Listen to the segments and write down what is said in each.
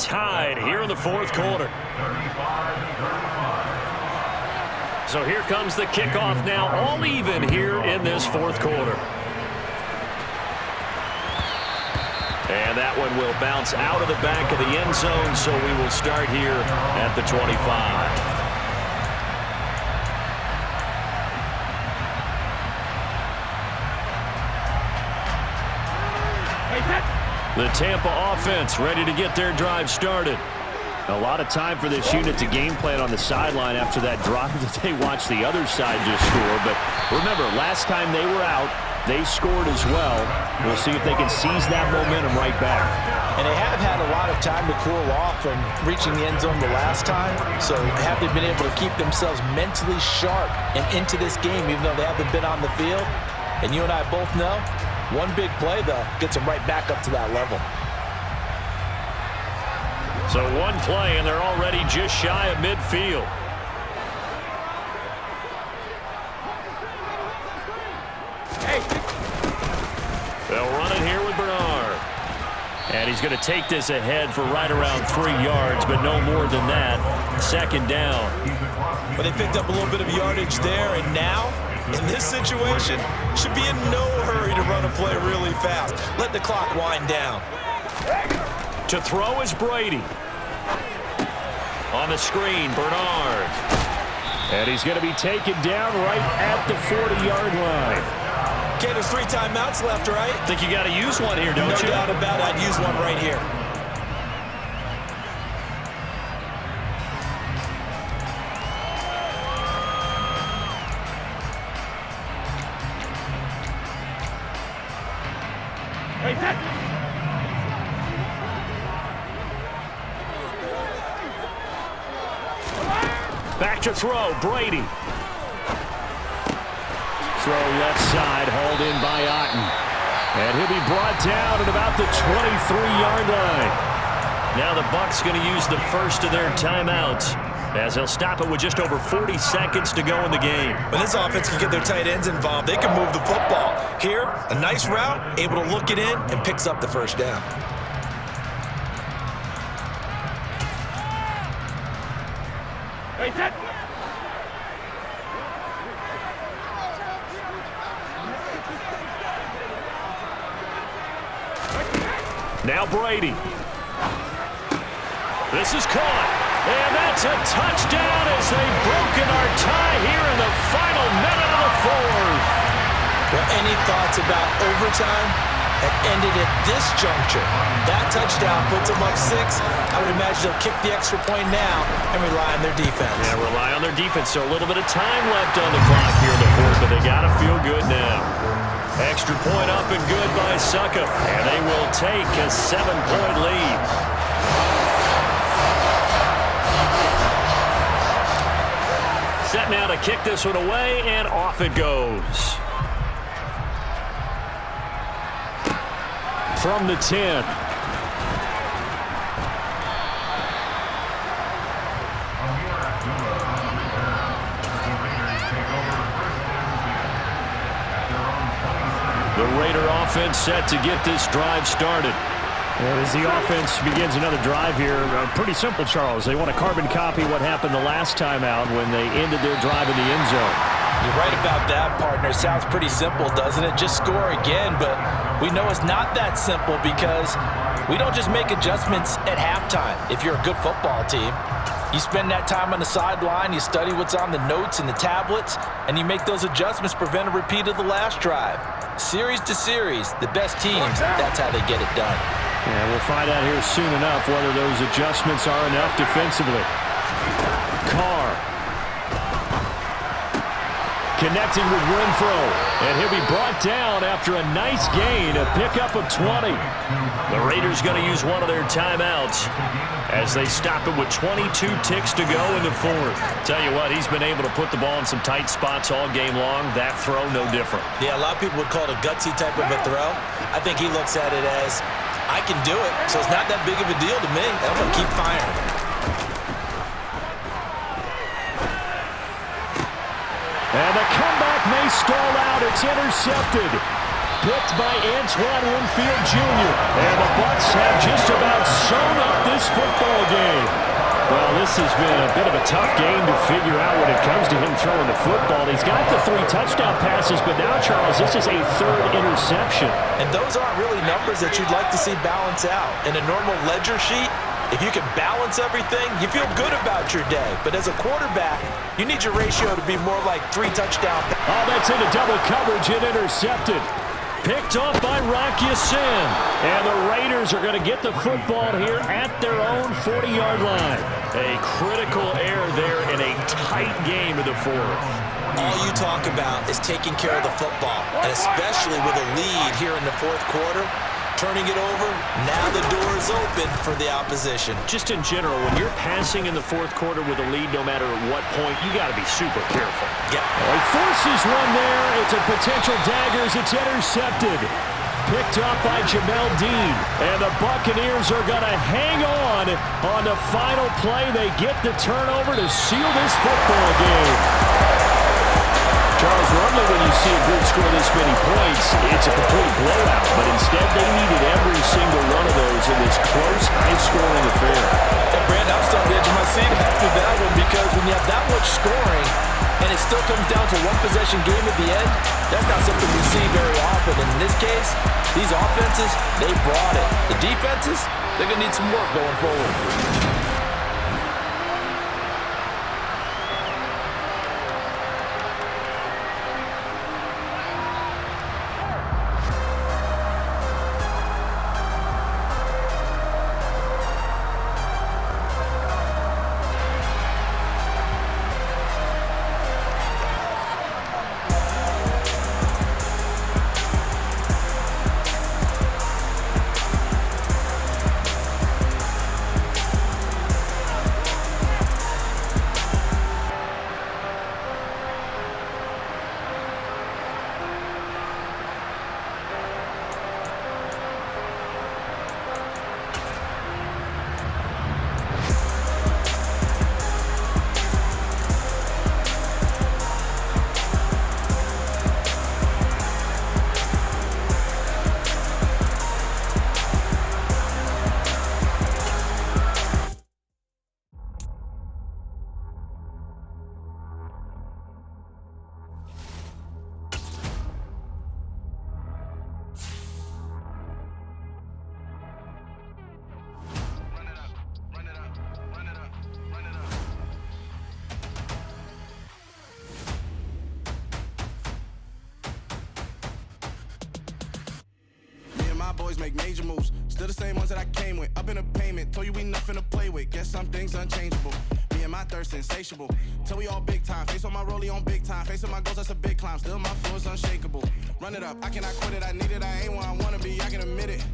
tied here in the fourth quarter. So here comes the kickoff now, all even here in this fourth quarter. And that one will bounce out of the back of the end zone, so we will start here at the 25. The Tampa offense ready to get their drive started. A lot of time for this unit to game plan on the sideline after that drive that they watched the other side just score. But remember, last time they were out, they scored as well. We'll see if they can seize that momentum right back. And they have had a lot of time to cool off from reaching the end zone the last time. So have they been able to keep themselves mentally sharp and into this game, even though they haven't been on the field? And you and I both know, one big play, though, gets them right back up to that level. So one play, and they're already just shy of midfield. They'll run it here with Bernard. And he's going to take this ahead for right around 3 yards, but no more than that. Second down. But they picked up a little bit of yardage there, and now, in this situation, should be in no hurry to run a play really fast. Let the clock wind down. To throw is Brady. On the screen, Bernard. And he's going to be taken down right at the 40-yard line. Okay, there's 3 timeouts left, right? Think you got to use one here, don't you? No doubt about it. I'd use one right here. Back to throw, Brady. Throw left side, hauled in by Otten. And he'll be brought down at about the 23-yard line. Now the Bucs going to use the first of their timeouts, as they'll stop it with just over 40 seconds to go in the game. When this offense can get their tight ends involved, they can move the football. Here, a nice route, able to look it in, and picks up the first down. Now Brady. This is caught. And that's a touchdown as they've broken our tie here in the final minute of the fourth. Well, any thoughts about overtime have ended at this juncture? That touchdown puts them up 6. I would imagine they'll kick the extra point now and rely on their defense. Yeah, rely on their defense. So a little bit of time left on the clock here in the fourth, but they got to feel good now. Extra point up and good by Succop. And they will take a 7-point lead. Set now to kick this one away, and off it goes. From the 10. The Raider offense set to get this drive started. As the offense begins another drive here, pretty simple, Charles. They want to carbon copy what happened the last time out when they ended their drive in the end zone. You're right about that, partner. Sounds pretty simple, doesn't it? Just score again, but we know it's not that simple because we don't just make adjustments at halftime. If you're a good football team, you spend that time on the sideline, you study what's on the notes and the tablets, and you make those adjustments, prevent a repeat of the last drive. Series to series, the best teams, that's how they get it done. And we'll find out here soon enough whether those adjustments are enough defensively. Carr. Connecting with Renfro. And he'll be brought down after a nice gain, a pickup of 20. The Raiders going to use one of their timeouts as they stop it with 22 ticks to go in the fourth. Tell you what, he's been able to put the ball in some tight spots all game long. That throw, no different. Yeah, a lot of people would call it a gutsy type of a throw. I think he looks at it as, I can do it, so it's not that big of a deal to me. I'm going to keep firing. And the comeback may stall out. It's intercepted. picked by Antoine Winfield Jr. And the Bucs have just about sewn up this football game. Well, this has been a bit of a tough game to figure out when it comes to him throwing the football. He's got the 3 touchdown passes, but now, Charles, this is a 3rd interception. And those aren't really numbers that you'd like to see balance out. In a normal ledger sheet, if you can balance everything, you feel good about your day. But as a quarterback, you need your ratio to be more like 3 touchdowns. Oh, that's into double coverage and intercepted. Picked off by Rock Ya-Sin. And the Raiders are going to get the football here at their own 40-yard line. A critical error there in a tight game of the 4th. All you talk about is taking care of the football, and especially with a lead here in the 4th quarter. Turning it over, now the door is open for the opposition. Just in general, when you're passing in the 4th quarter with a lead, no matter at what point, you got to be super careful. Yeah. He forces one there. It's a potential dagger as it's intercepted. Picked up by Jamel Dean. And the Buccaneers are going to hang on the final play. They get the turnover to seal this football game. Charles, normally when you see a group score this many points, it's a complete blowout. But instead, they needed every single one of those in this close, high-scoring affair. And Brandon, I'm still on the edge of my seat after that one because when you have that much scoring and it still comes down to one-possession game at the end, that's not something we see very often. And in this case, these offenses, they brought it. The defenses, they're going to need some work going forward. Boys make major moves, still the same ones that I came with. Up in a payment, told you we nothing to play with. Guess some things unchangeable. Me and my thirst insatiable. Till we all big time. Face on my rollie on big time. Face on my goals, that's a big climb. Still my flow is unshakable. Run it up, I cannot quit it. I need it, I ain't where I wanna be. I can admit it.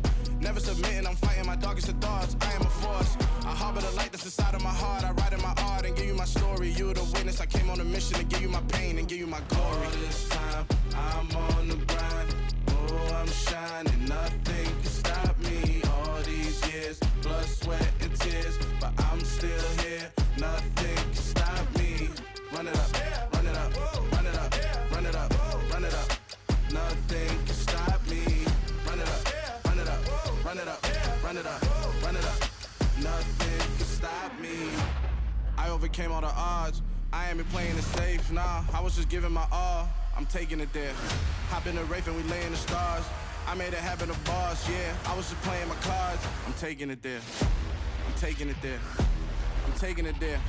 Never submitting, I'm fighting my darkest of thoughts. I am a force. I harbor the light that's inside of my heart. I write in my art and give you my story. You the witness. I came on a mission to give you my pain and give you my glory. All this time, I'm on the grind. Oh, I'm shining. Nothing can stop me. All these years, blood, sweat, and tears. But I'm still here. Nothing can stop me. Run it up, run it up, run it up, run it up, run it up. Nothing can stop me. Run it up, run it up, run it up, run it up, run it up. Nothing can stop me. I overcame all the odds. I ain't been playing it safe, nah. I was just giving my all. I'm taking it there. Hop in the Wraith and we lay in the stars. I made it happen to boss, yeah. I was just playing my cards. I'm taking it there. I'm taking it there. I'm taking it there.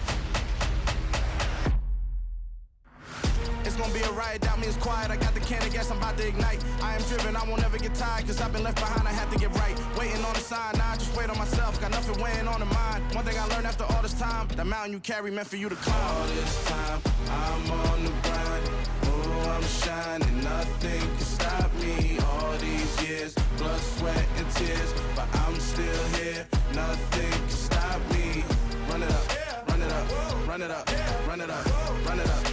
It's gonna be a riot, doubt me it's quiet. I got the can of gas, I'm about to ignite. I am driven, I won't ever get tired. Cause I've been left behind, I have to get right. Waiting on the sign, now I just wait on myself. Got nothing weighing on the mind. One thing I learned after all this time, that mountain you carry meant for you to climb. All this time, I'm on the grind. Oh, I'm shining, nothing can stop me. All these years, blood, sweat, and tears. But I'm still here, nothing can stop me. Run it up, run it up, run it up, run it up, run it up.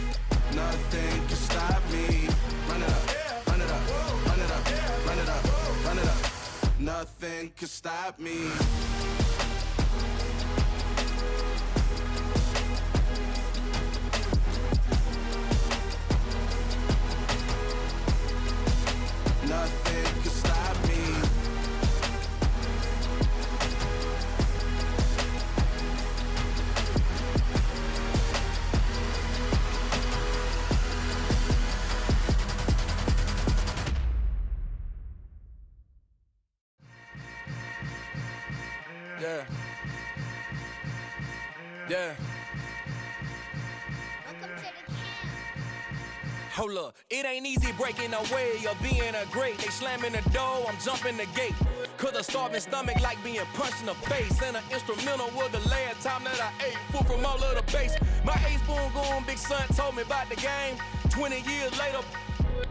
Nothing can stop me. Run it up, run it up, run it up, run it up, run it up. Nothing can stop me. Nothing Yeah. Hold up, it ain't easy breaking away or being a great. They slamming the door, I'm jumping the gate. Cause a starving stomach like being punched in the face. And an instrumental was the last time that I ate food from all of the bass. My ace boom goon, big son told me about the game. 20 years later,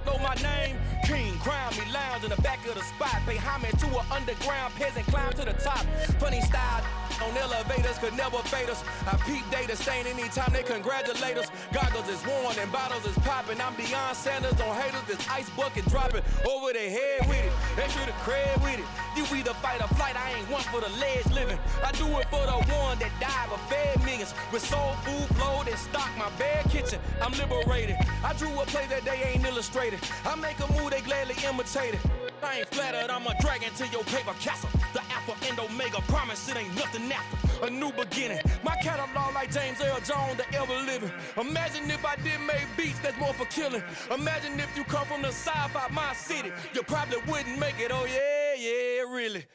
know my name. King, crown me, lounge in the back of the spot. Pay homage to an underground peasant, climb to the top. Funny style on elevators could never fade us. I peep data stain anytime they congratulate us. Goggles is worn and bottles is popping. I'm beyond Sanders on haters, this ice bucket dropping over their head with it. They should have cred with it. You either fight or flight, I ain't one for the ledge living. I do it for the one that died but fed millions. With soul food flowed and stock my bare kitchen. I'm liberated. I drew a play that they ain't illustrated. I make a move, they gladly imitate it. I ain't flattered, I'm a dragon to your paper castle. The Alpha and Omega, promise it ain't nothing after. A new beginning. My catalog like James Earl Jones, the ever living. Imagine if I did make beats that's more for killing. Imagine if you come from the south out my city. You probably wouldn't make it, oh yeah, really.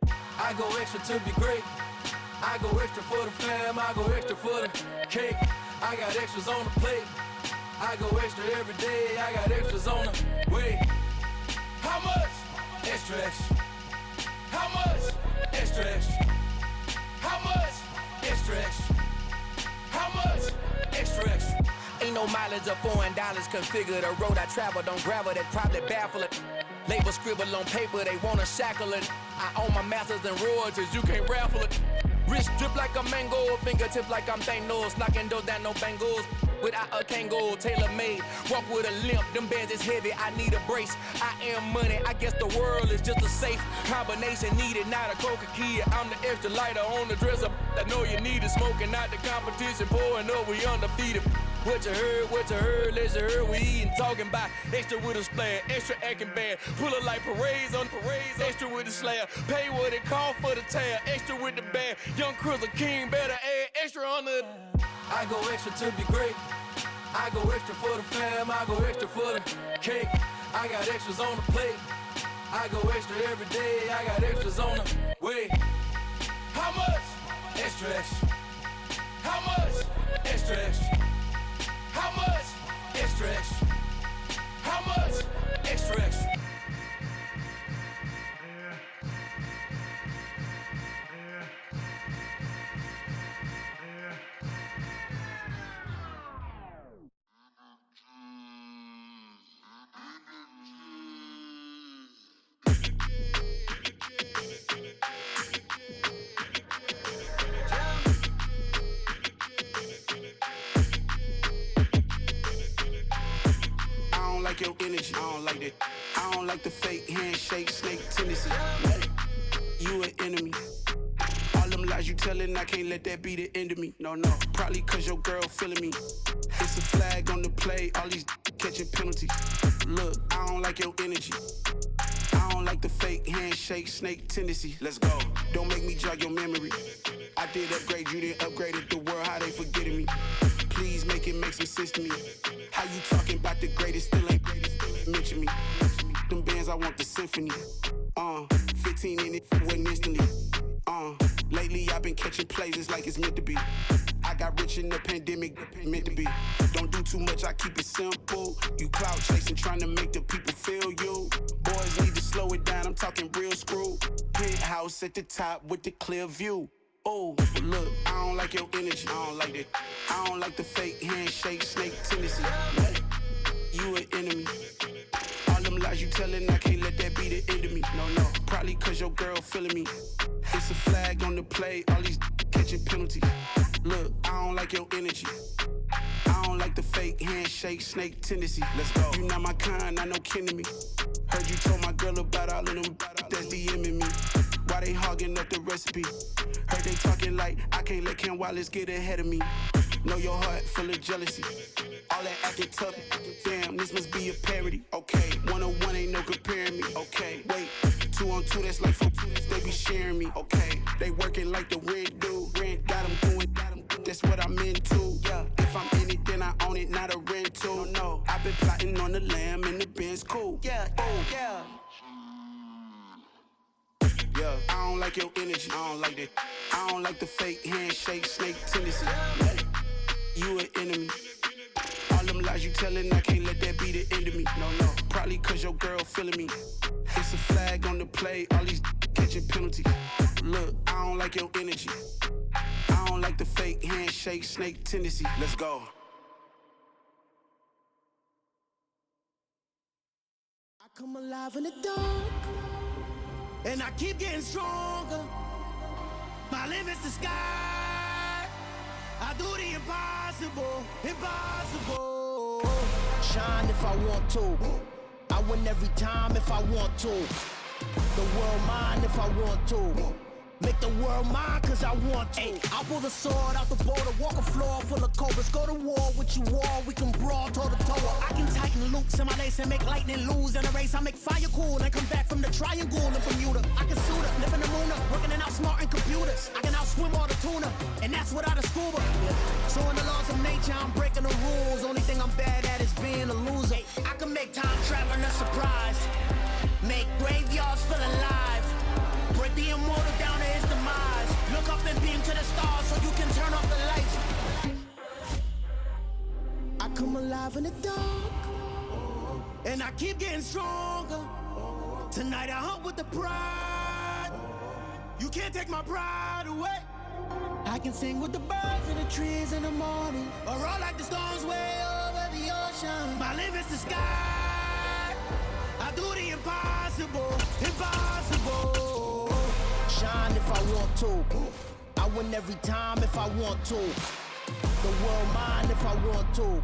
I go extra to be great. I go extra for the fam, I go extra for the cake. I got extras on the plate. I go extra every day, I got extras on the way. How much? Extra, extra. How much? Extra, extra. How much? Extra, extra. How much? Extra, extra. Ain't no mileage of $4 configure the road I travel. Don't gravel, that probably baffle it. Label scribble on paper, they wanna shackle it. I own my masters and royalties, you can't raffle it. Wrist drip like a mango, fingertips like I'm Thanos. Knocking those down, no bangles. Without a Kango, tailor-made. Walk with a limp, them bands is heavy, I need a brace. I am money, I guess the world is just a safe combination needed, not a coca key. I'm the extra lighter on the dresser. I know you need it, smoking out the competition, pouring up, we undefeated. What you heard, let's you heard, we eatin', talking about extra with a splash, extra acting bad. Pull it like parades on parades, extra with the slab. Pay what it cost for the tab, extra with the bag. Young Cruiser King, better add extra on the. I go extra to be great. I go extra for the fam, I go extra for the cake. I got extras on the plate. I go extra every day, I got extras on the way. How much? Extra, extra. How much? Extra, extra. How much? Extra, extra. How much? Extra, extra. Your energy, I don't like that. I don't like the fake handshake, snake tendency. You an enemy. All them lies you telling, I can't let that be the end of me. No, probably cause your girl feeling me. It's a flag on the play, all these catching penalties. Look, I don't like your energy. I don't like the fake handshake, snake tendency. Let's go. Don't make me jog your memory. I did upgrade, you didn't upgrade it. The world, how they forgetting me. Please make it make some sense to me. How you talking about the greatest, still ain't mention me. Them bands, I want the symphony. 15 in it, wasn't instantly. Lately I've been catching plays, it's like it's meant to be. I got rich in the pandemic, meant to be. Don't do too much, I keep it simple. You clout chasing, trying to make the people feel you. Boys need to slow it down, I'm talking real screw. Penthouse at the top with the clear view. Oh, look, I don't like your energy, I don't like that. I don't like the fake handshake, snake tendency. You an enemy. All them lies you telling, I can't let that be the end of me. No, probably cause your girl feeling me. It's a flag on the play, all these catching penalties. Look, I don't like your energy. I don't like the fake handshake, snake tendency. Let's go. You not my kind, I know kin to me. Heard you told my girl about all of them that's DMing me. Why they hogging up the recipe? Heard they talking like I can't let Ken Wallace get ahead of me. Know your heart full of jealousy. All that acting tough, damn, this must be a parody. Okay, 1-on-1 ain't no comparing me. Okay, wait, 2-on-2, that's like 4, they be sharing me. Okay, they working like the rent do. Rent got them doing, that's what I'm into. Yeah, if I'm in it, then I own it, not a rental. No, I've been plotting on the lamb and the Benz cool. Yeah, oh, yeah. Yeah, I don't like your energy. I don't like that. I don't like the fake handshake, snake tendency. You an enemy. All them lies you telling, I can't let that be the end of me. No, probably cause your girl feeling me. It's a flag on the play, all these catching penalties. Look, I don't like your energy. I don't like the fake handshake, snake tendency. Let's go. I come alive in the dark, and I keep getting stronger. My limit's the sky. I do the impossible, impossible. Shine if I want to. I win every time if I want to. The world mine if I want to. Make the world mine cause I want to. I'll pull the sword out the border, walk a floor full of cobras. Go to war with you all, we can brawl toe to toe. I can tighten loops in my lace and make lightning lose in a race. I make fire cool and come back from the triangle in Bermuda. I can suit up, live in the moon up, working and outsmarting computers. I can outswim all the tuna, and that's without a scuba. So in the laws of nature, I'm breaking the rules. Only thing I'm bad at is being a loser. I can make time traveling a surprise, make graveyards feel alive. Break the immortal down to his demise. Look up and beam to the stars so you can turn off the lights. I come alive in the dark, and I keep getting stronger. Tonight I hunt with the pride. You can't take my pride away. I can sing with the birds and the trees in the morning, or roll like the storms way over the ocean. My limit's the sky. I do the impossible, impossible. Shine if I want to. I win every time if I want to. The world mine if I want to.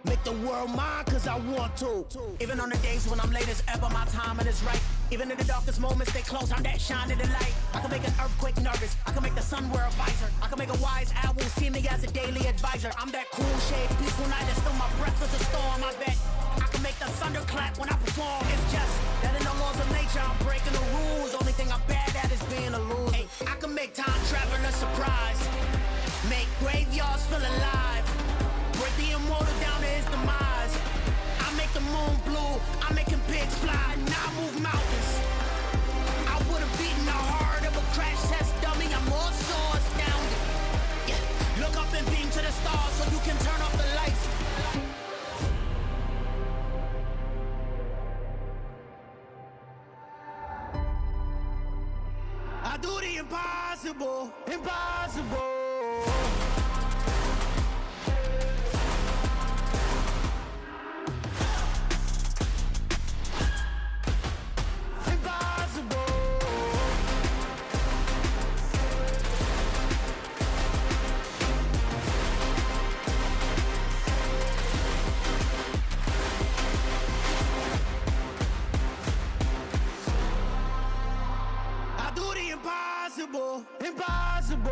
Make the world mine cause I want to. Even on the days when I'm late as ever, my timing is right. Even in the darkest moments, stay close, I'm that shining the light. I can make an earthquake nervous, I can make the sun wear a visor. I can make a wise owl see me as a daily advisor. I'm that cool shade, peaceful night, and still my breath is a storm. I bet I can make the thunder clap when I perform. It's just that in the laws of nature, I'm breaking the rules. Only thing I'm bad at is being a loser. Hey, I can make time traveling a surprise, make graveyards feel alive. Break the immortal down to his demise. I make the moon blue, I'm making pigs fly, now I move mountains. I would've beaten the heart of a crash test dummy, I'm more so astounded. Yeah. Look up and beam to the stars so you can turn off the lights. I do the impossible, impossible. Impossible, impossible.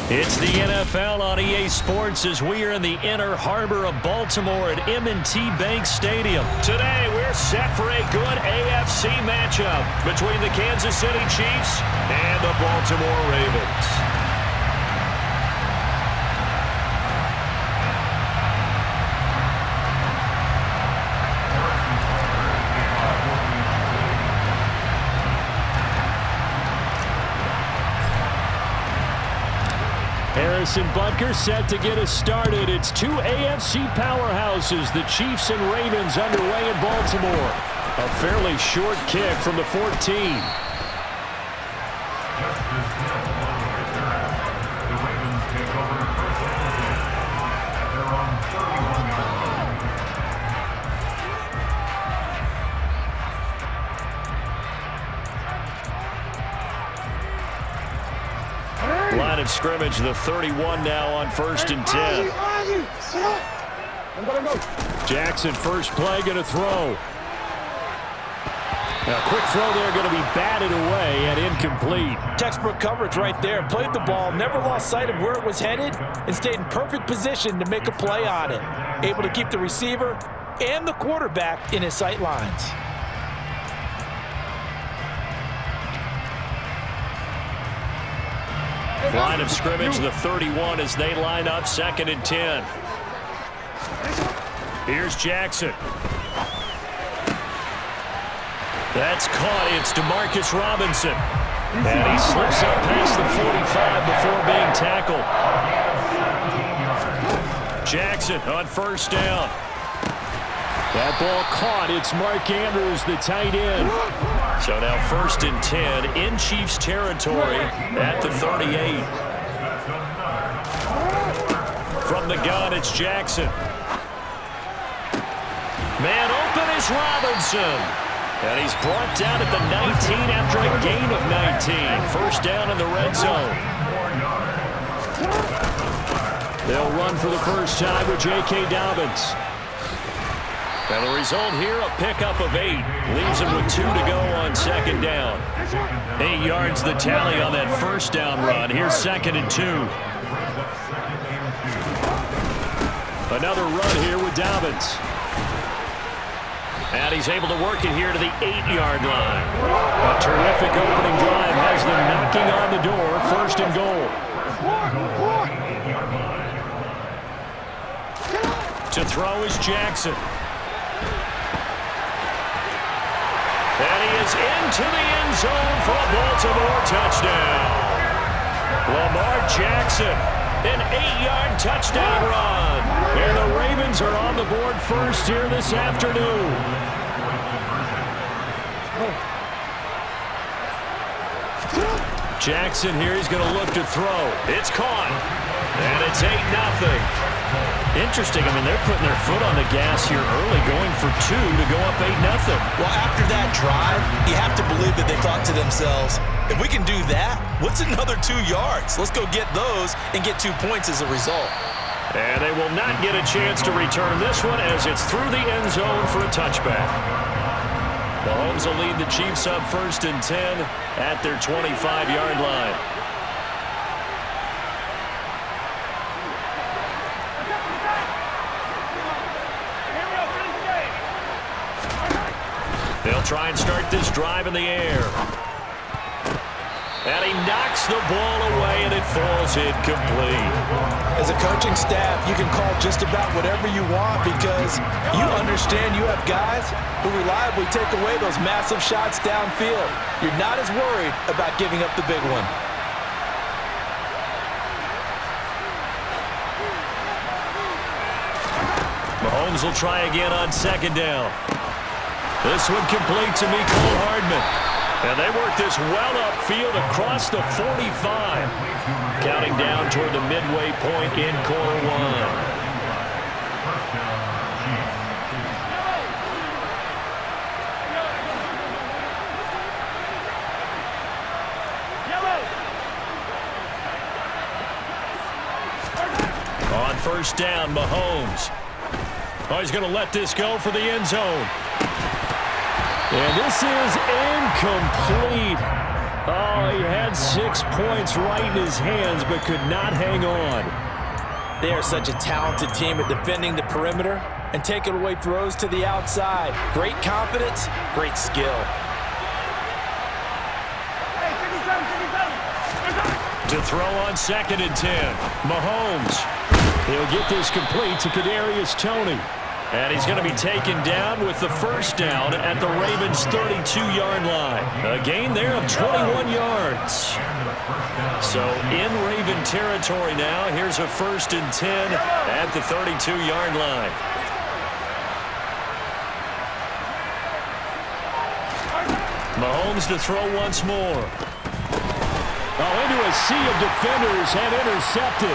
It's the NFL on EA Sports as we are in the inner harbor of Baltimore at M&T Bank Stadium. Today, we're set for a good AFC matchup between the Kansas City Chiefs and the Baltimore Ravens. Harrison Butker set to get us started. It's two AFC powerhouses, the Chiefs and Ravens, underway in Baltimore. A fairly short kick from the 14. Line of scrimmage, the 31 now on 1st and 10. Jackson, first play, going to throw. A quick throw there, going to be batted away and incomplete. Textbook coverage right there. Played the ball, never lost sight of where it was headed, and stayed in perfect position to make a play on it. Able to keep the receiver and the quarterback in his sight lines. Line of scrimmage, the 31 as they line up 2nd and 10. Here's Jackson. That's caught. It's DeMarcus Robinson. And he slips up past the 45 before being tackled. Jackson on 1st down. That ball caught. It's Mark Andrews, the tight end. So now 1st and 10 in Chiefs territory at the 38. From the gun, it's Jackson. Man open is Robinson. And he's brought down at the 19 after a gain of 19. 1st down in the red zone. They'll run for the first time with J.K. Dobbins. And the result here, a pickup of 8. Leaves him with 2 to go on 2nd down. 8 yards the tally on that 1st down run. Here's 2nd and 2. Another run here with Dobbins. And he's able to work it here to the 8-yard line. A terrific opening drive has them knocking on the door. 1st and goal. To throw is Jackson. And he is into the end zone for a Baltimore touchdown. Lamar Jackson, an 8-yard touchdown run. And the Ravens are on the board first here this afternoon. Jackson here, he's going to look to throw. It's caught. And it's 8-0. Interesting. I mean, they're putting their foot on the gas here early, going for 2 to go up 8-0. Well, after that drive, you have to believe that they thought to themselves, if we can do that, what's another 2 yards? Let's go get those and get 2 points as a result. And they will not get a chance to return this one as it's through the end zone for a touchback. Mahomes will lead the Chiefs up 1st and 10 at their 25-yard line. They'll try and start this drive in the air. And he knocks the ball away, and it falls incomplete. As a coaching staff, you can call just about whatever you want because you understand you have guys who reliably take away those massive shots downfield. You're not as worried about giving up the big one. Mahomes will try again on 2nd down. This one complete to Mecole Hardman. And they work this well upfield across the 45. Counting down toward the midway point in quarter 1. On 1st down, Mahomes. Oh, he's going to let this go for the end zone. And this is incomplete. Oh, he had 6 points right in his hands, but could not hang on. They are such a talented team at defending the perimeter and taking away throws to the outside. Great confidence, great skill. To throw on 2nd and 10. Mahomes. He'll get this complete to Kadarius Toney. And he's going to be taken down with the 1st down at the Ravens' 32-yard line. A gain there of 21 yards. So in Raven territory now, here's a 1st and 10 at the 32-yard line. Mahomes to throw once more. Oh, into a sea of defenders and intercepted.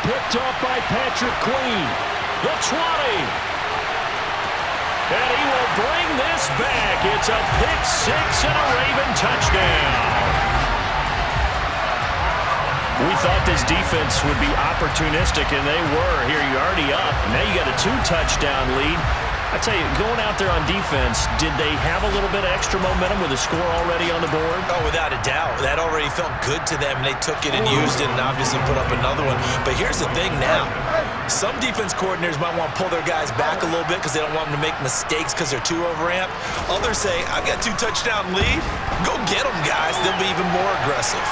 Picked up by Patrick Queen. The 20. And he will bring this back. It's a pick 6 and a Raven touchdown. We thought this defense would be opportunistic, and they were. Here, you're already up. Now you got a 2-touchdown lead. I tell you, going out there on defense, did they have a little bit of extra momentum with a score already on the board? Oh, without a doubt. That already felt good to them. They took it and used it and obviously put up another one. But here's the thing now. Some defense coordinators might want to pull their guys back a little bit because they don't want them to make mistakes because they're too overamped. Others say, I've got 2-touchdown lead. Go get them, guys. They'll be even more aggressive.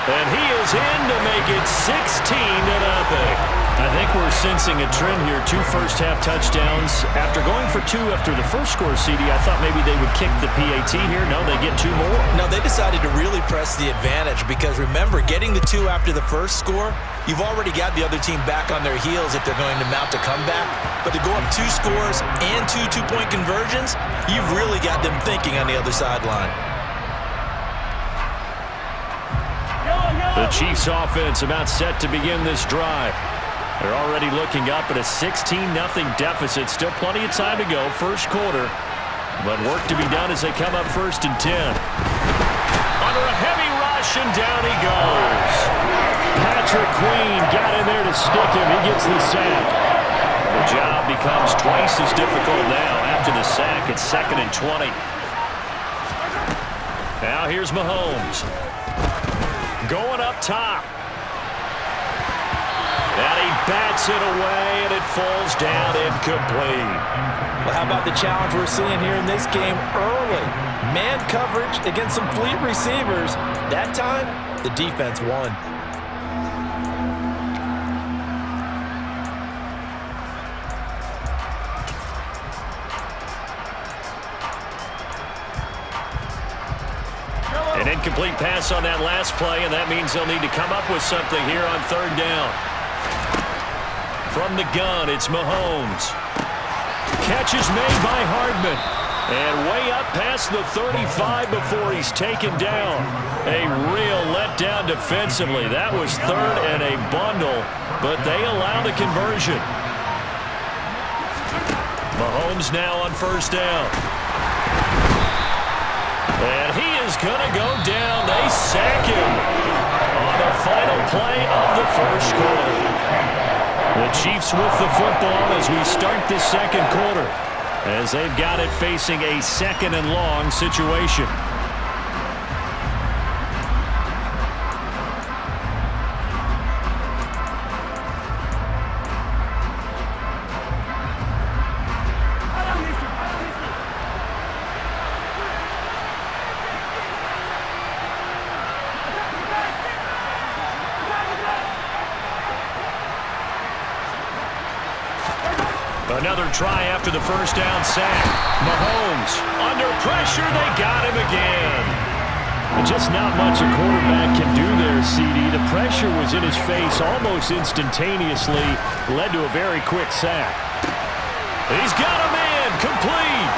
And he goes in to make it 16-0. I think we're sensing a trend here. 2 first-half touchdowns. After going for 2 after the first score, CD, I thought maybe they would kick the PAT here. No, they get 2 more. No, they decided to really press the advantage because, remember, getting the 2 after the first score, you've already got the other team back on their heels if they're going to mount a comeback. But to go up 2 scores and 2 two-point conversions, you've really got them thinking on the other sideline. The Chiefs offense about set to begin this drive. They're already looking up at a 16-0 deficit. Still plenty of time to go, first quarter. But work to be done as they come up 1st and 10. Under a heavy rush, and down he goes. Patrick Queen got in there to stick him. He gets the sack. The job becomes twice as difficult now after the sack. It's 2nd and 20. Now here's Mahomes. Going up top. And he bats it away, and it falls down incomplete. Well, how about the challenge we're seeing here in this game early? Man coverage against some fleet receivers. That time, the defense won. An incomplete pass on that last play, and that means they'll need to come up with something here on 3rd down. From the gun, it's Mahomes. Catch is made by Hardman. And way up past the 35 before he's taken down. A real letdown defensively. That was 3rd and a bundle, but they allow the conversion. Mahomes now on 1st down. And he is going to go down. They sack him on the final play of the first quarter. The Chiefs with the football as we start the 2nd quarter, as they've got it facing a 2nd and long situation. Another try after the 1st down sack. Mahomes under pressure. They got him again. Just not much a quarterback can do there, CD. The pressure was in his face almost instantaneously. Led to a very quick sack. He's got a man. Complete.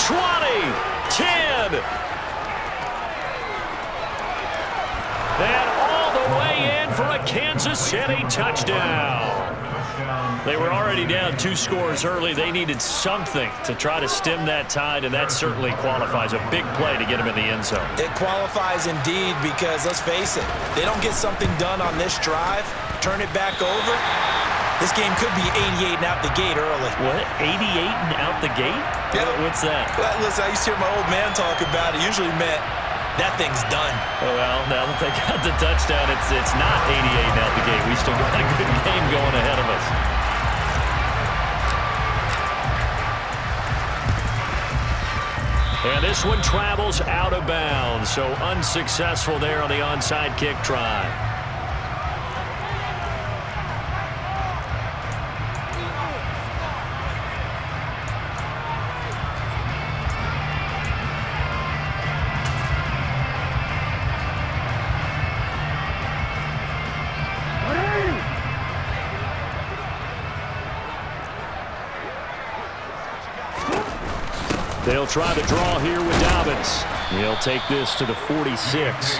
20. 10. And all the way in for a Kansas City touchdown. They were already down 2 scores early. They needed something to try to stem that tide, and that certainly qualifies. A big play to get them in the end zone. It qualifies indeed because, let's face it, they don't get something done on this drive, turn it back over, this game could be 88 and out the gate early. What? 88 and out the gate? Yeah. What's that? Well, listen, I used to hear my old man talk about it. Usually meant that thing's done. Well, now that they got the touchdown, it's not 88 and out the gate. We still got a good game going ahead of us. And this one travels out of bounds, so unsuccessful there on the onside kick try. They'll try the draw here with Dobbins. He'll take this to the 46.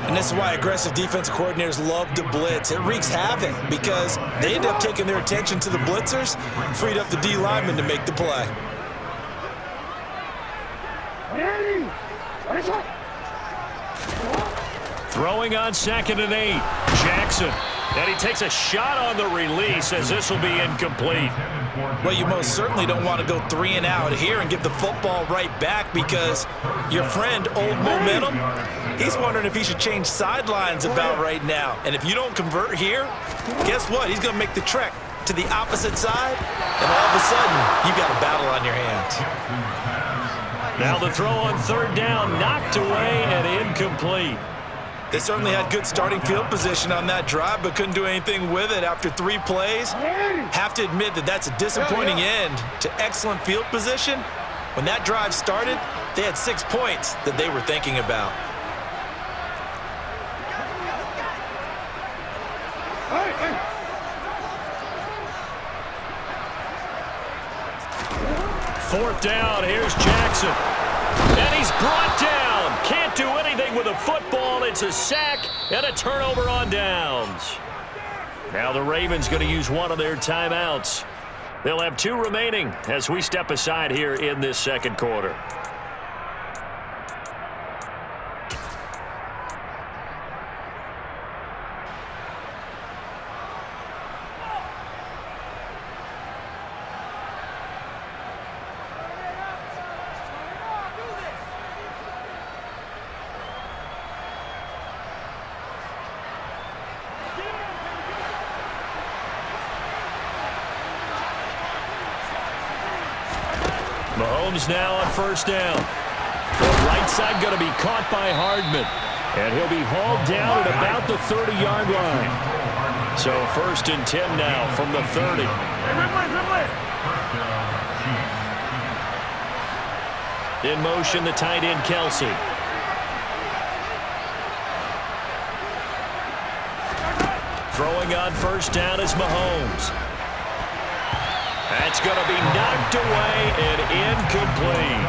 And this is why aggressive defensive coordinators love to blitz. It wreaks havoc because they end up taking their attention to the blitzers, freed up the D lineman to make the play. Throwing on 2nd and 8. Jackson. And he takes a shot on the release as this will be incomplete. Well, you most certainly don't want to go 3 and out here and give the football right back because your friend, Old Momentum, he's wondering if he should change sidelines about right now. And if you don't convert here, guess what? He's going to make the trek to the opposite side, and all of a sudden, you've got a battle on your hands. Now the throw on 3rd down, knocked away and incomplete. They certainly had good starting field position on that drive, but couldn't do anything with it after 3 plays. Have to admit that that's a disappointing end to excellent field position. When that drive started, they had 6 points that they were thinking about. Fourth down, here's Jackson. And he's brought down. Can't do anything with a football. It's a sack and a turnover on downs. Now the Ravens going to use one of their timeouts. They'll have 2 remaining as we step aside here in this second quarter. Mahomes now on first down. The right side going to be caught by Hardman. And he'll be hauled down at about the 30-yard line. So 1st and 10 now from the 30. In motion, the tight end, Kelsey. Throwing on first down is Mahomes. That's going to be knocked away and incomplete.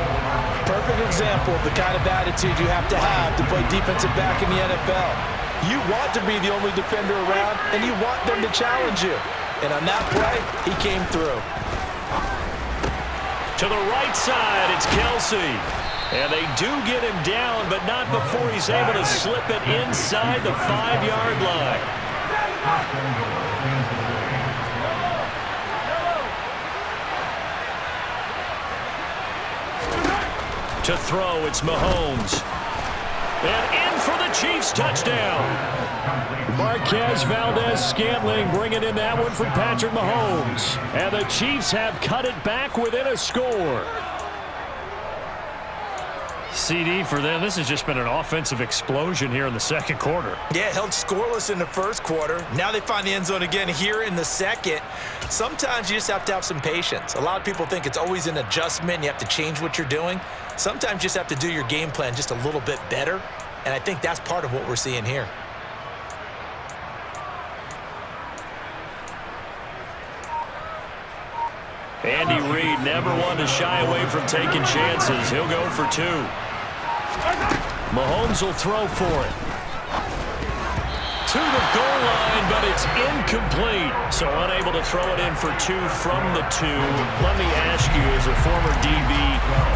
Perfect example of the kind of attitude you have to play defensive back in the NFL. You want to be the only defender around, and you want them to challenge you. And on that play, he came through. To the right side, it's Kelsey. And they do get him down, but not before he's able to slip it inside the 5-yard line. To throw, it's Mahomes. And in for the Chiefs touchdown. Marquez Valdez-Scantling bringing in that one from Patrick Mahomes. And the Chiefs have cut it back within a score. CD for them, this has just been an offensive explosion here in the second quarter. Yeah, held scoreless in the first quarter. Now they find the end zone again here in the second. Sometimes you just have to have some patience. A lot of people think it's always an adjustment. You have to change what you're doing. Sometimes you just have to do your game plan just a little bit better. And I think that's part of what we're seeing here. Andy Reid never one to shy away from taking chances. He'll go for 2. Mahomes will throw for it. To the goal line, but it's incomplete. So unable to throw it in for 2 from the 2. Let me ask you, as a former DB,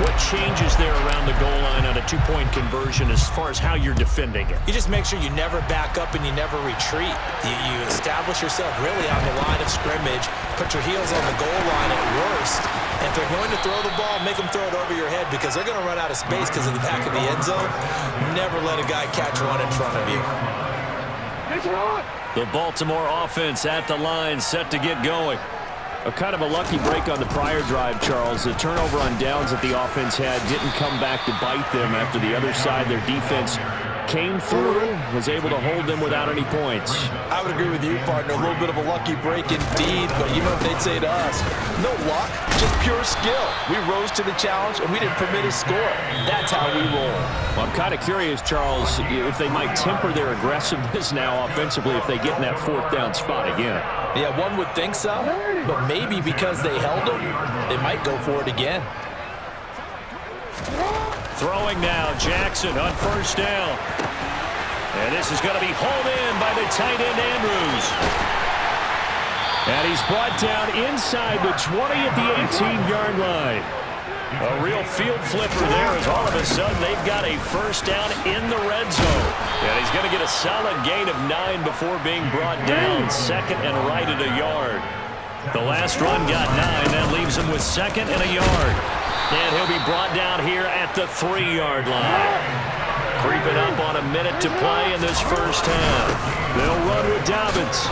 what changes there around the goal line on a 2-point conversion as far as how you're defending it? You just make sure you never back up and you never retreat. You establish yourself really on the line of scrimmage, put your heels on the goal line at worst. And if they're going to throw the ball, make them throw it over your head because they're going to run out of space because of the back of the end zone. Never let a guy catch one in front of you. The Baltimore offense at the line, set to get going. A kind of a lucky break on the prior drive, Charles. The turnover on downs that the offense had didn't come back to bite them after the other side. Their defense came through, was able to hold them without any points. I would agree with you, partner. A little bit of a lucky break indeed, but you know what they'd say to us? No luck, just pure skill. We rose to the challenge, and we didn't permit a score. That's how we roll. Well, I'm kind of curious, Charles, if they might temper their aggressiveness now offensively if they get in that 4th down spot again. Yeah, one would think so, but maybe because they held them, they might go for it again. Throwing now, Jackson on first down. And this is going to be hauled in by the tight end, Andrews. And he's brought down inside the 20 at the 18-yard line. A real field flipper there as all of a sudden they've got a first down in the red zone. And he's going to get a solid gain of 9 before being brought down. 2nd and right at a yard. The last run got 9. That leaves him with 2nd and a yard. And he'll be brought down here at the 3-yard line. Creeping up on a minute to play in this first half. They'll run with Dobbins. And he's going to get a solid gain of 9 before being brought down. 2nd and right at a yard. The last run got 9. That leaves him with 2nd and a yard. And he'll be brought down here at the 3-yard line. Creeping up on a minute to play in this first half. They'll run with Dobbins.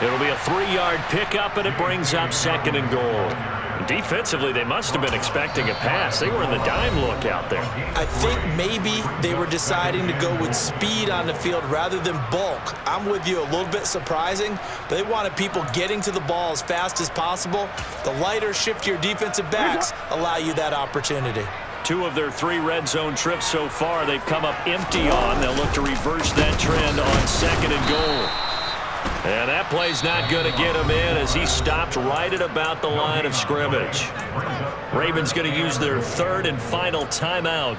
It'll be a 3-yard pickup, and it brings up 2nd and goal. Defensively, they must have been expecting a pass. They were in the dime look out there. I think maybe they were deciding to go with speed on the field rather than bulk. I'm with you, a little bit surprising, but they wanted people getting to the ball as fast as possible. The lighter, shiftier defensive backs allow you that opportunity. 2 of their 3 red zone trips so far, they've come up empty on. They'll look to reverse that trend on 2nd and goal. And that play's not going to get him in as he stopped right at about the line of scrimmage. Ravens going to use their 3rd and final timeout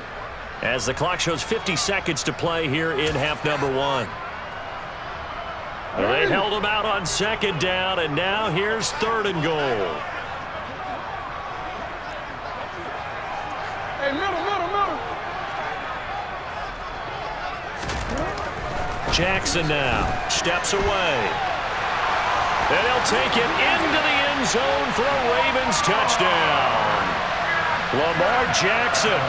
as the clock shows 50 seconds to play here in half number 1. They held him out on 2nd down, and now here's 3rd and goal. Hey, middle. Jackson now steps away. And he'll take it into the end zone for a Ravens touchdown. Lamar Jackson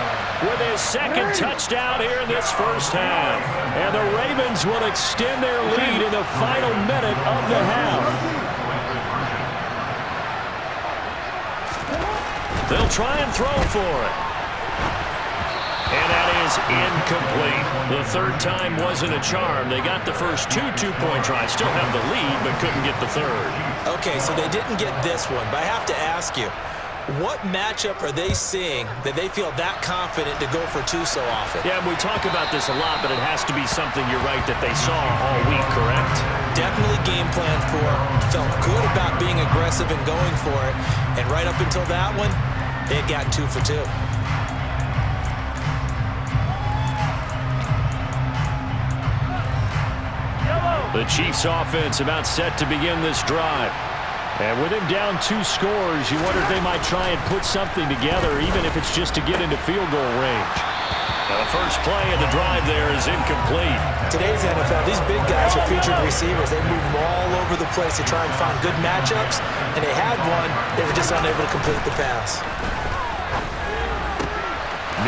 with his 2nd touchdown here in this first half. And the Ravens will extend their lead in the final minute of the half. They'll try and throw for it. And that is incomplete. The 3rd time wasn't a charm. They got the first 2 two-point tries. Still have the lead, but couldn't get the 3rd. Okay, so they didn't get this one, but I have to ask you, what matchup are they seeing that they feel that confident to go for 2 so often? Yeah, we talk about this a lot, but it has to be something, you're right, that they saw all week, correct? Definitely game plan for it. Felt good about being aggressive and going for it. And right up until that one, they had gotten 2 for 2. The Chiefs offense about set to begin this drive. And with him down 2 scores, you wonder if they might try and put something together, even if it's just to get into field goal range. Now the first play of the drive there is incomplete. Today's NFL, these big guys are featured receivers. They move all over the place to try and find good matchups, and they had one. They were just unable to complete the pass.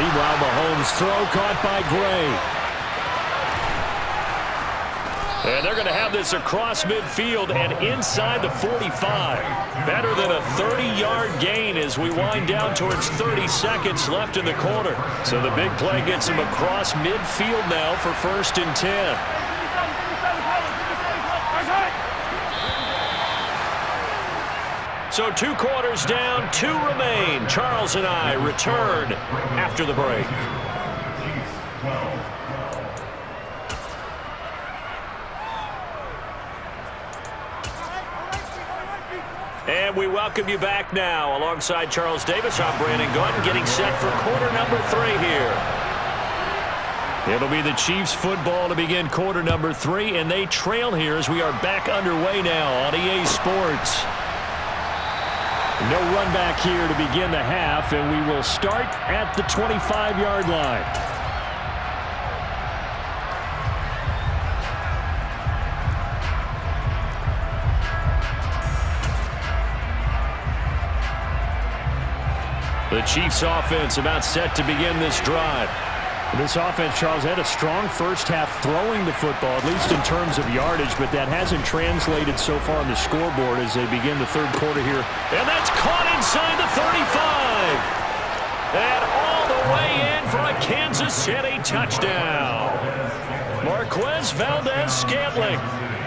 Meanwhile, Mahomes' throw caught by Gray. And they're going to have this across midfield and inside the 45. Better than a 30-yard gain as we wind down towards 30 seconds left in the quarter. So the big play gets him across midfield now for 1st and 10. So 2 quarters down, 2 remain. Charles and I return after the break. And we welcome you back now. Alongside Charles Davis, I'm Brandon Gordon, getting set for quarter number 3 here. It'll be the Chiefs football to begin quarter number 3, and they trail here as we are back underway now on EA Sports. No run back here to begin the half, and we will start at the 25-yard line. The Chiefs offense about set to begin this drive. This offense, Charles, had a strong first half throwing the football, at least in terms of yardage, but that hasn't translated so far on the scoreboard as they begin the 3rd quarter here. And that's caught inside the 35. And all the way in for a Kansas City touchdown. Marquez Valdez-Scantling.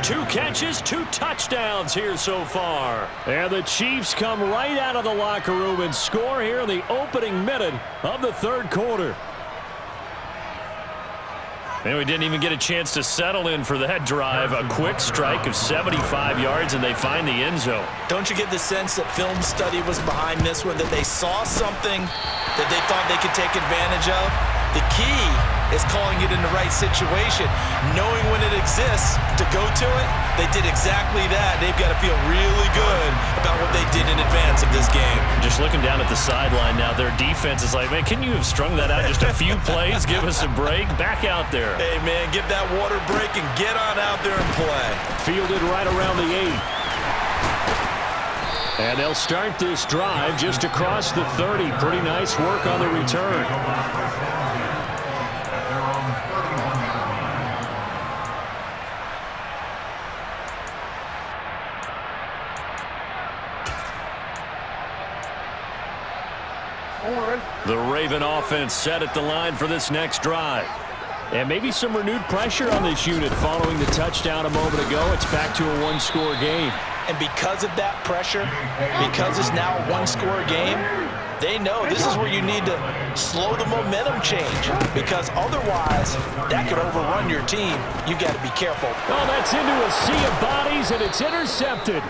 2 catches, 2 touchdowns here so far. And the Chiefs come right out of the locker room and score here in the opening minute of the 3rd quarter. And we didn't even get a chance to settle in for that drive. A quick strike of 75 yards, and they find the end zone. Don't you get the sense that film study was behind this one, that they saw something that they thought they could take advantage of? The key is calling it in the right situation, knowing when it exists to go to it. They did exactly that. They've got to feel really good about what they did in advance of this game. Just looking down at the sideline now, their defense is like, man, can you have strung that out just a few plays? Give us a break. Back out there. Hey, man, give that water break and get on out there and play. Fielded right around the 8. And they'll start this drive just across the 30. Pretty nice work on the return. The Raven offense set at the line for this next drive. And maybe some renewed pressure on this unit following the touchdown a moment ago. It's back to a one-score game. And because of that pressure, because it's now a one-score game, they know this is where you need to slow the momentum change, because otherwise that could overrun your team. You got to be careful. Oh, that's into a sea of bodies, and it's intercepted.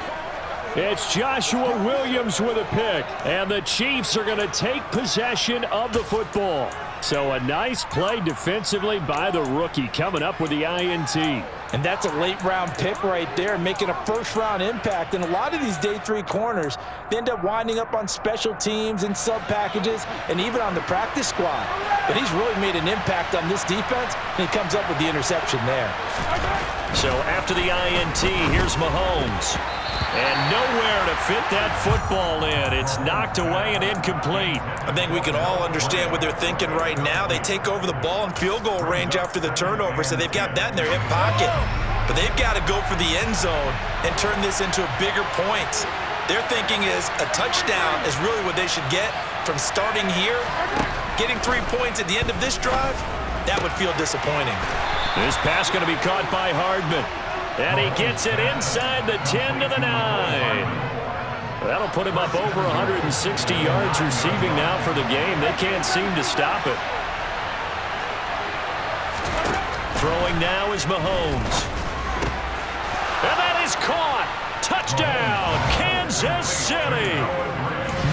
It's Joshua Williams with a pick, and the Chiefs are going to take possession of the football. So a nice play defensively by the rookie, coming up with the INT. And that's a late-round pick right there, making a first-round impact. And a lot of these day 3 corners, they end up winding up on special teams and sub-packages and even on the practice squad. But he's really made an impact on this defense, and he comes up with the interception there. So after the INT, here's Mahomes. And nowhere to fit that football in. It's knocked away and incomplete. I think we can all understand what they're thinking right now. They take over the ball in field goal range after the turnover, so they've got that in their hip pocket. But they've got to go for the end zone and turn this into a bigger points. Their thinking is a touchdown is really what they should get from starting here. Getting 3 points at the end of this drive, that would feel disappointing. This pass going to be caught by Hardman. And he gets it inside the 10 to the 9. That'll put him up over 160 yards receiving now for the game. They can't seem to stop it. Throwing now is Mahomes. And that is caught. Touchdown, Kansas City.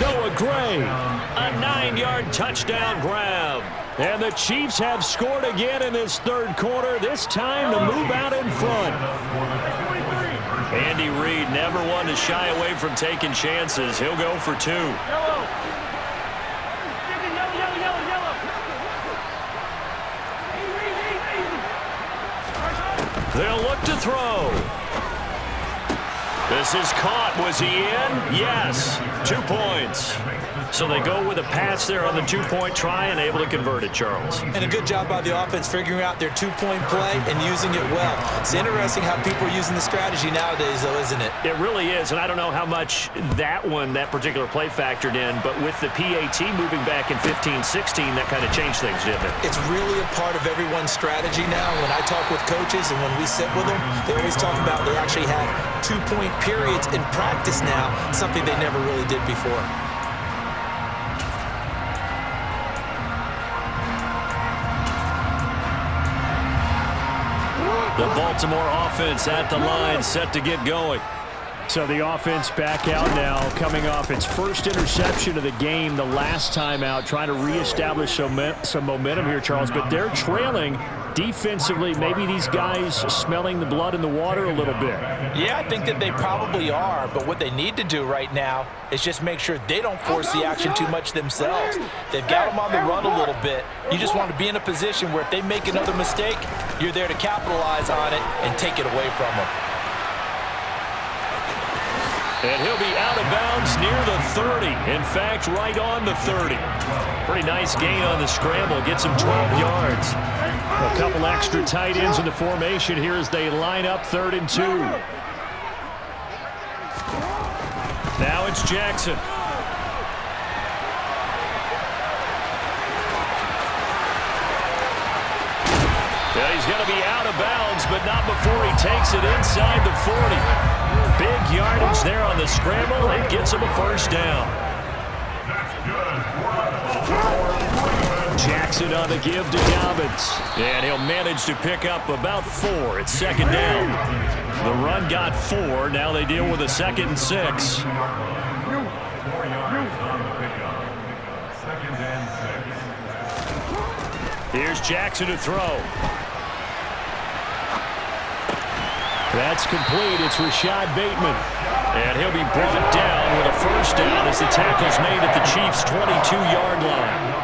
Noah Gray, a 9-yard touchdown grab. And the Chiefs have scored again in this third quarter, this time to move out in front. Andy Reid never one to shy away from taking chances. He'll go for 2. They'll look to throw. This is caught. Was he in? Yes. 2 points. So they go with a pass there on the 2-point try and able to convert it, Charles. And a good job by the offense figuring out their 2-point play and using it well. It's interesting how people are using the strategy nowadays, though, isn't it? It really is, and I don't know how much that particular play factored in, but with the PAT moving back in 15-16, that kind of changed things, didn't it? It's really a part of everyone's strategy now. When I talk with coaches and when we sit with them, they always talk about they actually have 2-point periods in practice now, something they never really did before. The Baltimore offense at the line, set to get going. So the offense back out now, coming off its first interception of the game the last time out, trying to reestablish some momentum here, Charles. But they're trailing defensively. Maybe these guys smelling the blood in the water a little bit. Yeah, I think that they probably are. But what they need to do right now is just make sure they don't force the action too much themselves. They've got them on the run a little bit. You just want to be in a position where if they make another mistake, you're there to capitalize on it and take it away from them. And he'll be out of bounds near the 30. In fact, right on the 30. Pretty nice gain on the scramble. Gets him 12 yards. A couple extra tight ends in the formation here as they line up 3rd and 2. Now it's Jackson. Yeah, he's going to be out of bounds, but not before he takes it inside the 40. Big yardage there on the scramble. It gets him a first down. Jackson on the give to Dobbins. And he'll manage to pick up about 4. It's 2nd down. The run got 4. Now they deal with a 2nd and 6. Here's Jackson to throw. That's complete. It's Rashad Bateman. And he'll be brought down with a first down as the tackle's made at the Chiefs' 22-yard line.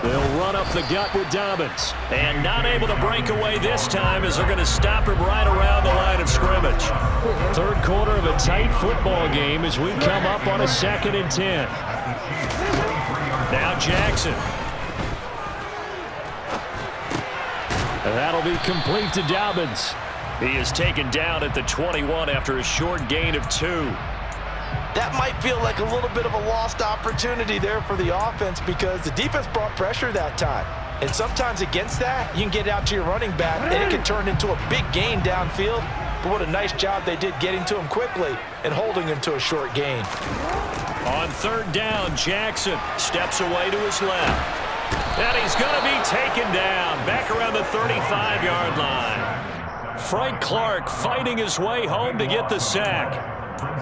They'll run up the gut with Dobbins. And not able to break away this time as they're going to stop him right around the line of scrimmage. Third quarter of a tight football game as we come up on a 2nd and 10. Now Jackson. And that'll be complete to Dobbins. He is taken down at the 21 after a short gain of 2. that might feel like a little bit of a lost opportunity there for the offense because the defense brought pressure that time. And sometimes against that, you can get out to your running back, and it can turn into a big gain downfield. But what a nice job they did getting to him quickly and holding him to a short gain. On third down, Jackson steps away to his left. And he's going to be taken down back around the 35-yard line. Frank Clark fighting his way home to get the sack.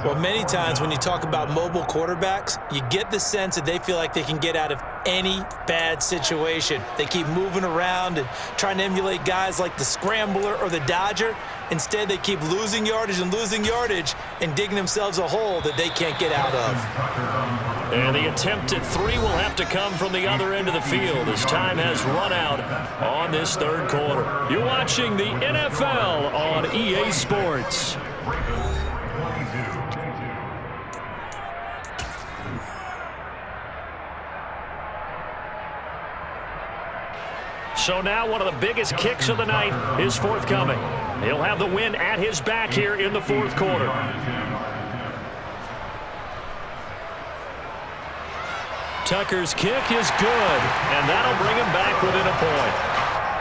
Well, many times when you talk about mobile quarterbacks, you get the sense that they feel like they can get out of any bad situation. They keep moving around and trying to emulate guys like the Scrambler or the Dodger. Instead, they keep losing yardage and digging themselves a hole that they can't get out of. And the attempt at 3 will have to come from the other end of the field as time has run out on this third quarter. You're watching the NFL on EA Sports. So now one of the biggest kicks of the night is forthcoming. He'll have the win at his back here in the fourth quarter. Tucker's kick is good, and that'll bring him back within a point.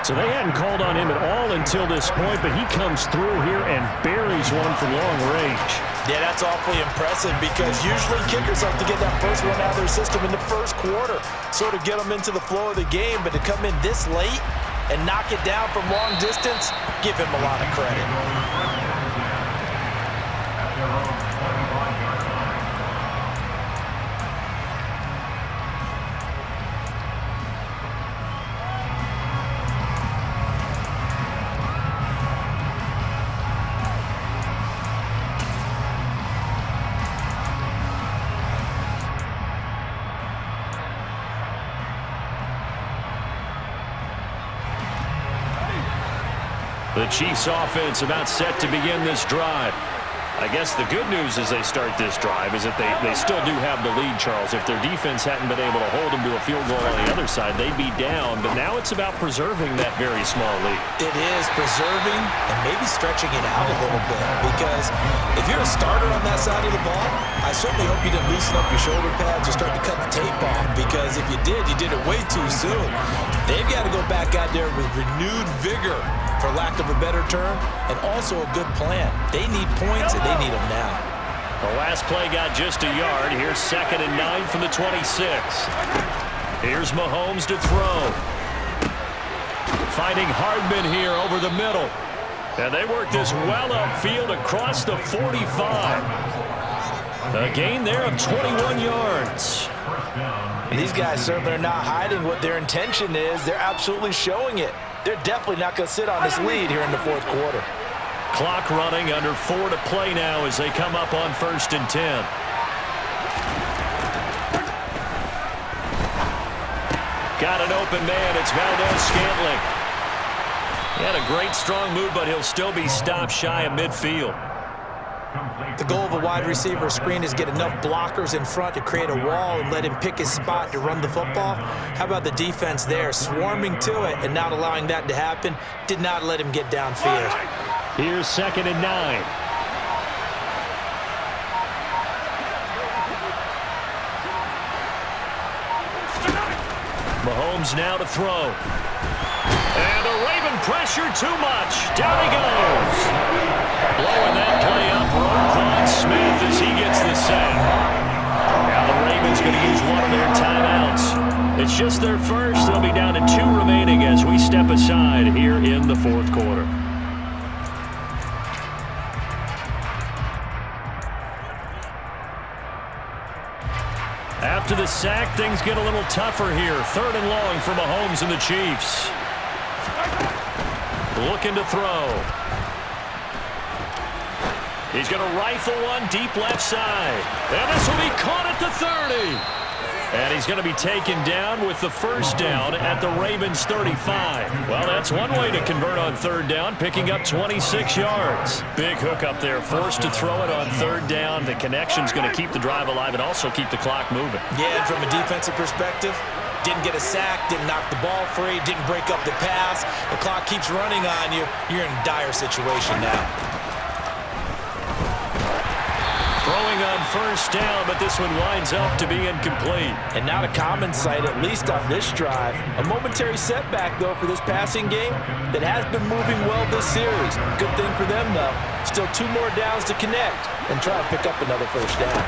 So they hadn't called on him at all until this point, but he comes through here and buries one from long range. Yeah, that's awfully impressive because usually kickers like to get that first one out of their system in the first quarter, sort of get them into the flow of the game, but to come in this late and knock it down from long distance, give him a lot of credit. The Chiefs offense about set to begin this drive. I guess the good news as they start this drive is that they still do have the lead, Charles. If their defense hadn't been able to hold them to a field goal on the other side, they'd be down. But now it's about preserving that very small lead. It is preserving and maybe stretching it out a little bit because if you're a starter on that side of the ball, I certainly hope you didn't loosen up your shoulder pads or start to cut the tape off because if you did it way too soon. They've got to go back out there with renewed vigor, for lack of a better term, and also a good plan. They need points, and they need them now. The last play got just a yard. Here's 2nd and 9 from the 26. Here's Mahomes to throw. Finding Hardman here over the middle. And they work this well upfield across the 45. A gain there of 21 yards. These guys certainly are not hiding what their intention is. They're absolutely showing it. They're definitely not going to sit on this lead here in the fourth quarter. Clock running, under 4 to play now as they come up on 1st and 10. Got an open man. It's Valdez-Scantling. He had a great strong move, but he'll still be stopped shy of midfield. The goal of a wide receiver screen is get enough blockers in front to create a wall and let him pick his spot to run the football. How about the defense there, swarming to it and not allowing that to happen? Did not let him get downfield. Here's 2nd and 9. Mahomes now to throw. And the Raven pressure too much. Down he goes. Blowing that play up, Roquan Smith as he gets the sack. Now the Ravens going to use one of their timeouts. It's just their first. They'll be down to 2 remaining as we step aside here in the fourth quarter. After the sack, things get a little tougher here. 3rd and long for Mahomes and the Chiefs. Looking to throw. He's going to rifle one deep left side. And this will be caught at the 30. And he's going to be taken down with the first down at the Ravens' 35. Well, that's one way to convert on 3rd down, picking up 26 yards. Big hook up there, forced to throw it on 3rd down. The connection's going to keep the drive alive and also keep the clock moving. Yeah, and from a defensive perspective, didn't get a sack, didn't knock the ball free, didn't break up the pass. The clock keeps running on you. You're in a dire situation now. Throwing on first down, but this one winds up to be incomplete. And not a common sight, at least on this drive. A momentary setback, though, for this passing game that has been moving well this series. Good thing for them, though. Still 2 more downs to connect and try to pick up another first down.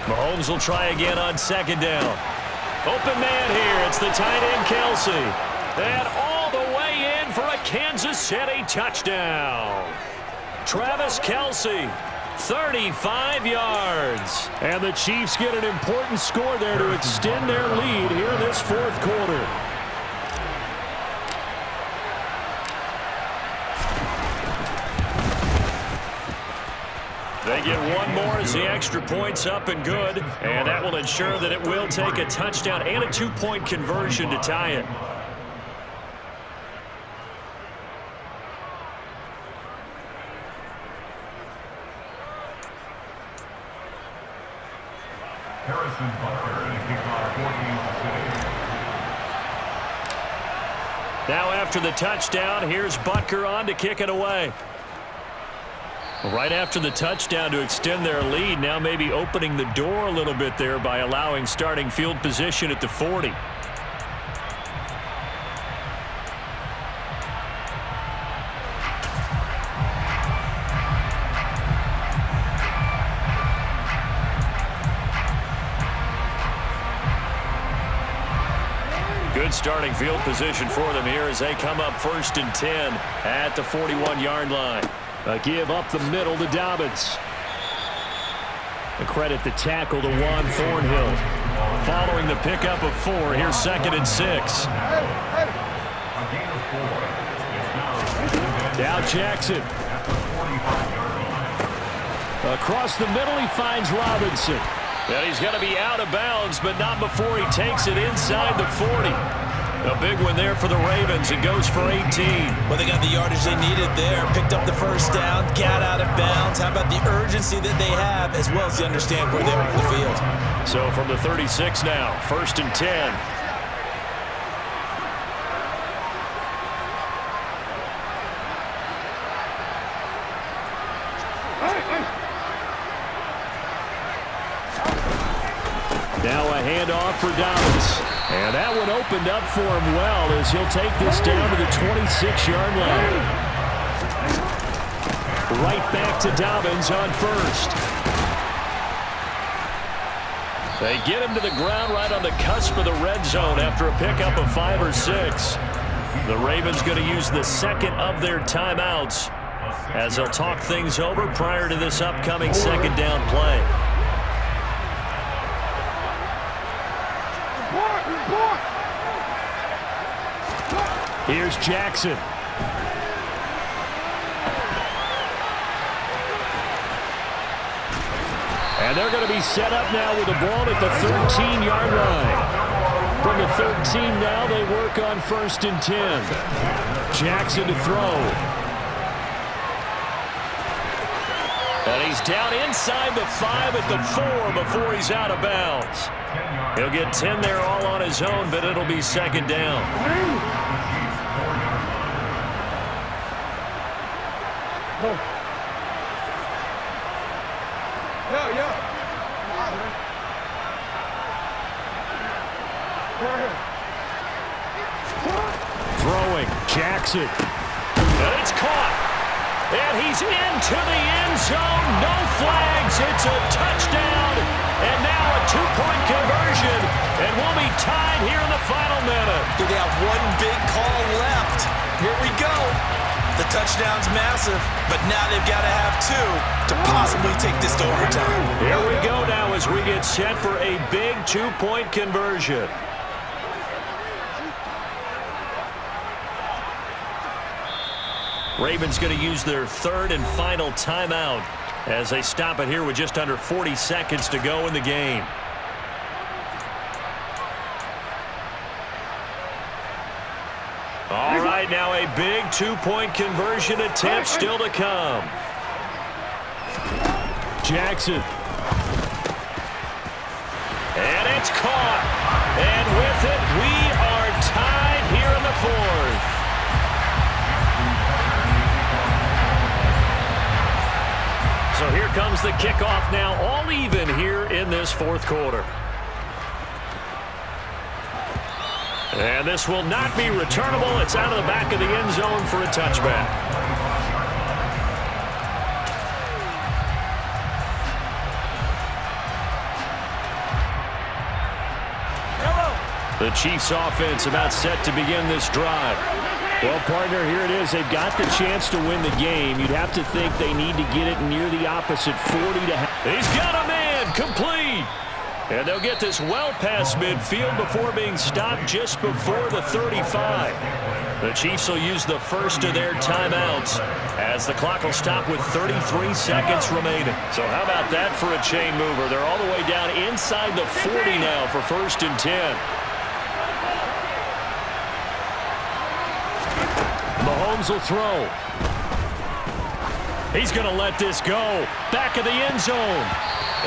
Mahomes will try again on second down. Open man here. It's the tight end, Kelsey. And all the way in for a Kansas City touchdown. Travis Kelsey, 35 yards. And the Chiefs get an important score there to extend their lead here in this fourth quarter. They get one more as the extra point's up and good. And that will ensure that it will take a touchdown and a 2-point conversion to tie it. Now after the touchdown, here's Butker on to kick it away. Right after the touchdown to extend their lead, now maybe opening the door a little bit there by allowing starting field position at the 40. Good starting field position for them here as they come up 1st and 10 at the 41-yard line. A give up the middle to Dobbins. A credit the tackle to Juan Thornhill. Following the pickup of 4, here's 2nd and 6. Now Jackson. Across the middle, he finds Robinson. And he's going to be out of bounds, but not before he takes it inside the 40. A big one there for the Ravens. It goes for 18. Well, they got the yardage they needed there. Picked up the first down, got out of bounds. How about the urgency that they have, as well as they understand where they are in the field. So from the 36 now, 1st and 10. Now a handoff for Dobbins. And that one opened up for him well as he'll take this down to the 26-yard line. Right back to Dobbins on 1st. They get him to the ground right on the cusp of the red zone after a pickup of 5 or 6. The Ravens going to use the 2nd of their timeouts as they'll talk things over prior to this upcoming 2nd down play. Here's Jackson. And they're going to be set up now with the ball at the 13-yard line. From the 13 now, they work on 1st and 10. Jackson to throw. And he's down inside the 5 at the 4 before he's out of bounds. He'll get 10 there all on his own, but it'll be 2nd down. Throwing, Jackson. And it's caught. And he's into the end zone. No flags. It's a touchdown. And now a 2-point conversion. And we'll be tied here in the final minute. They have one big call left. Here we go. The touchdown's massive, but now they've got to have 2 to possibly take this to overtime. Here we go now as we get set for a big 2-point conversion. Ravens going to use their 3rd and final timeout as they stop it here with just under 40 seconds to go in the game. All right, now a big 2-point conversion attempt still to come. Jackson. And it's caught. And with it, we are tied here in the 4th. So here comes the kickoff now, all even here in this fourth quarter. And this will not be returnable. It's out of the back of the end zone for a touchback. The Chiefs offense about set to begin this drive. Well, partner, here it is. They've got the chance to win the game. You'd have to think they need to get it near the opposite 40 to half. He's got a man complete. And they'll get this well past midfield before being stopped just before the 35. The Chiefs will use the first of their timeouts as the clock will stop with 33 seconds remaining. So how about that for a chain mover? They're all the way down inside the 40 now for 1st and 10. Mahomes will throw. He's going to let this go. Back of the end zone.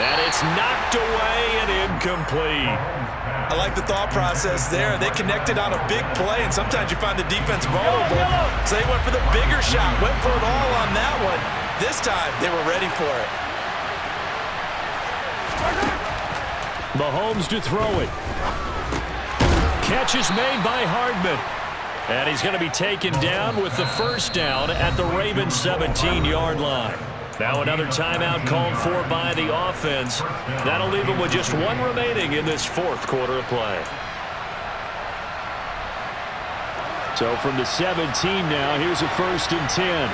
And it's knocked away and incomplete. I like the thought process there. They connected on a big play, and sometimes you find the defense vulnerable. So they went for the bigger shot, went for it all on that one. This time, they were ready for it. Mahomes to throw it. Catch is made by Hardman. And he's going to be taken down with the first down at the Ravens' 17-yard line. Now another timeout called for by the offense. That'll leave them with just one remaining in this fourth quarter of play. So from the 17 now, here's a 1st and 10.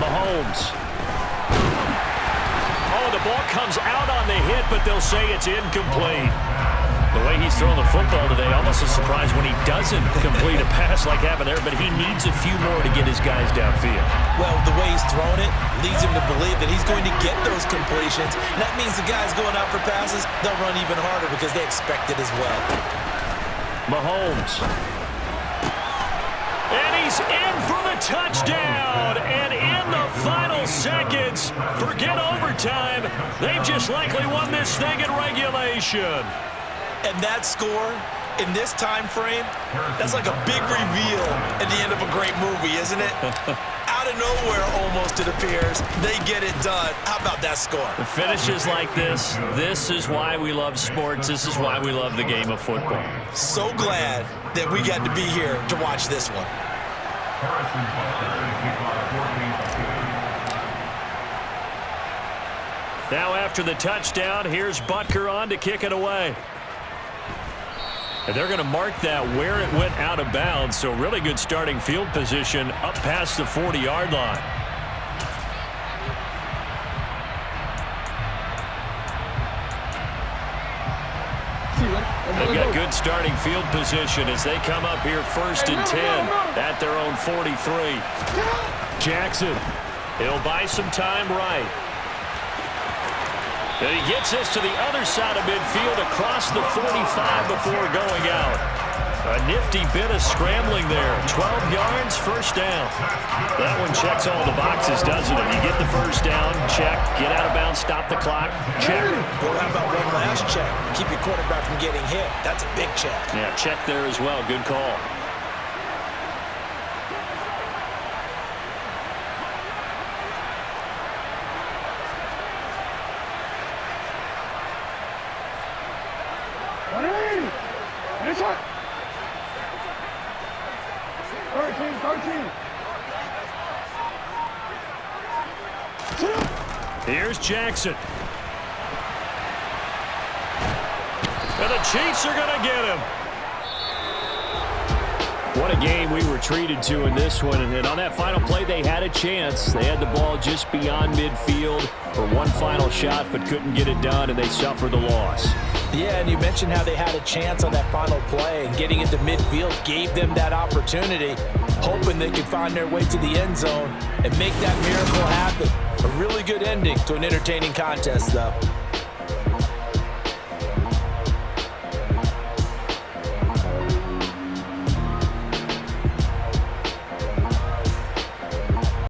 Mahomes. Oh, the ball comes out on the hit, but they'll say it's incomplete. The way he's throwing the football today, almost a surprise when he doesn't complete a pass like happened there, but he needs a few more to get his guys downfield. Well, the way he's thrown it leads him to believe that he's going to get those completions. And that means the guys going out for passes, they'll run even harder because they expect it as well. Mahomes. And he's in for the touchdown. And in the final seconds, forget overtime. They've just likely won this thing in regulation. And that score in this time frame, that's like a big reveal at the end of a great movie, isn't it? Out of nowhere, almost, it appears. They get it done. How about that score? The finishes like this is why we love sports. This is why we love the game of football. So glad that we got to be here to watch this one. Now after the touchdown, here's Butker on to kick it away. And they're going to mark that where it went out of bounds. So really good starting field position up past the 40-yard line. They've got good starting field position as they come up here 1st and 10 at their own 43. Jackson, he'll buy some time right. And he gets this to the other side of midfield across the 45 before going out. A nifty bit of scrambling there. 12 yards, first down. That one checks all the boxes, doesn't it? You get the first down, check. Get out of bounds, stop the clock, check. Well, how about one last check? Keep your quarterback from getting hit. That's a big check. Yeah, check there as well. Good call. Here's Jackson. And the Chiefs are going to get him. What a game we were treated to in this one. And on that final play, they had a chance. They had the ball just beyond midfield for one final shot, but couldn't get it done, and they suffered the loss. Yeah, and you mentioned how they had a chance on that final play, and getting into midfield gave them that opportunity, hoping they could find their way to the end zone and make that miracle happen. A really good ending to an entertaining contest, though.